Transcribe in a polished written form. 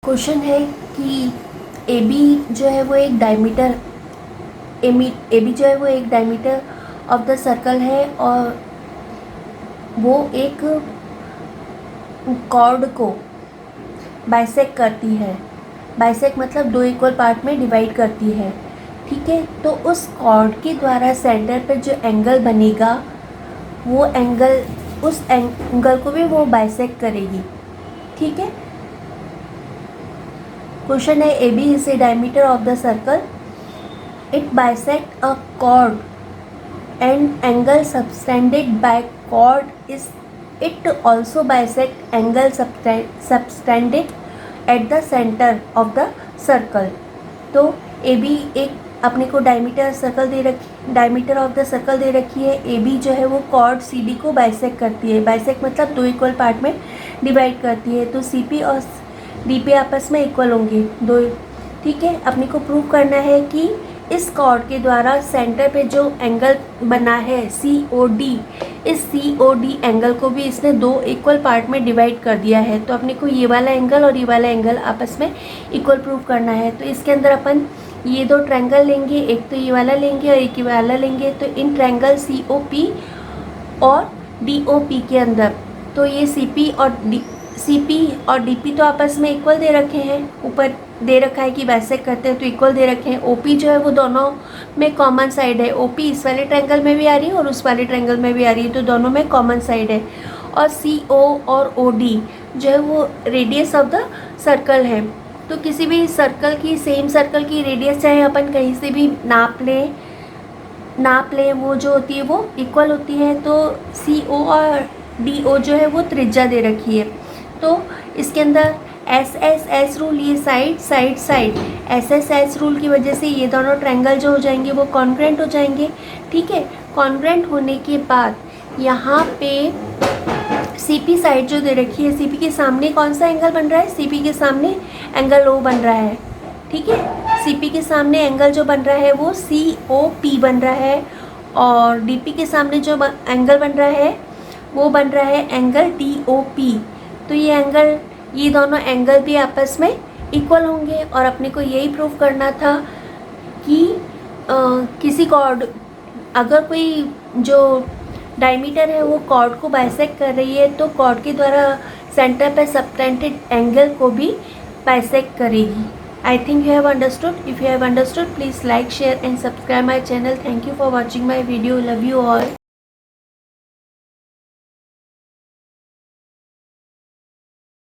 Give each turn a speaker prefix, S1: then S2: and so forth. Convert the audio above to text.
S1: Question है कि ए B जो है वो एक डायमीटर ए बी जो है वो एक डायमीटर ऑफ द सर्कल है और वो एक कॉर्ड को बाइसेक्ट करती है। बाइसेक्ट मतलब दो इक्वल पार्ट में डिवाइड करती है। ठीक है, तो उस कॉर्ड के द्वारा सेंटर पर जो एंगल बनेगा वो एंगल, उस एंगल को भी वो बाइसेक्ट करेगी। ठीक है, क्वेश्चन है A B is a diameter of the circle, it bisect a chord and angle subtended by chord is it also bisect angle subtended at the centre of the circle. तो A B एक अपने को diameter of the circle दे रखी है। A B जो है वो कॉर्ड सी डी को बाइसेक्ट करती है। बाइसेक्ट मतलब दो इक्वल पार्ट में डिवाइड करती है। तो सी पी और डी पी आपस में इक्वल होंगे दो। ठीक है, अपने को प्रूव करना है कि इस कॉर्ड के द्वारा सेंटर पे जो एंगल बना है सी ओ डी, इस सी ओ डी एंगल को भी इसने दो इक्वल पार्ट में डिवाइड कर दिया है। तो अपने को ये वाला एंगल और ये वाला एंगल आपस में इक्वल प्रूव करना है। तो इसके अंदर अपन ये दो ट्रायंगल लेंगे, एक तो ये वाला लेंगे और एक ये वाला लेंगे। तो in triangle C O P और डी ओ पी के अंदर तो ये सी पी और डी पी तो आपस में इक्वल दे रखे हैं। ऊपर दे रखा है कि वैसे करते हैं तो इक्वल दे रखे हैं। ओ पी जो है वो दोनों में कॉमन साइड है। ओ पी इस वाले ट्रायंगल में भी आ रही है और उस वाले ट्रायंगल में भी आ रही है, तो दोनों में कॉमन साइड है। और सी ओ और ओ डी जो है वो रेडियस ऑफ द सर्कल है। तो किसी भी सर्कल की, सेम सर्कल की रेडियस चाहे अपन कहीं से भी नाप लें वो जो होती है वो इक्वल होती है। तो सी ओ और डी ओ जो है वो त्रिज्या दे रखी है। तो इसके अंदर एस रूल, ये साइड एस रूल की वजह से ये दोनों ट्रायंगल जो हो जाएंगे वो कॉन्ग्रुएंट हो जाएंगे। ठीक है, कॉन्ग्रुएंट होने के बाद यहाँ पे सी पी साइड जो दे रखी है, सी पी के सामने कौन सा एंगल बन रहा है? सी पी के सामने एंगल ओ बन रहा है। ठीक है, सी पी के सामने एंगल जो बन रहा है वो सी ओ पी बन रहा है और डी पी के सामने जो एंगल बन रहा है वो बन रहा है एंगल डी ओ पी। तो ये दोनों एंगल भी आपस में इक्वल होंगे और अपने को यही प्रूव करना था कि किसी कॉर्ड, अगर कोई जो डायमीटर है वो कॉर्ड को बाइसेक्ट कर रही है तो कॉर्ड के द्वारा सेंटर पर सबटेंडेड एंगल को भी बाइसेक्ट करेगी। I think you have understood. If you have understood, please like, share and subscribe my channel. Thank you for watching my video. Love you all.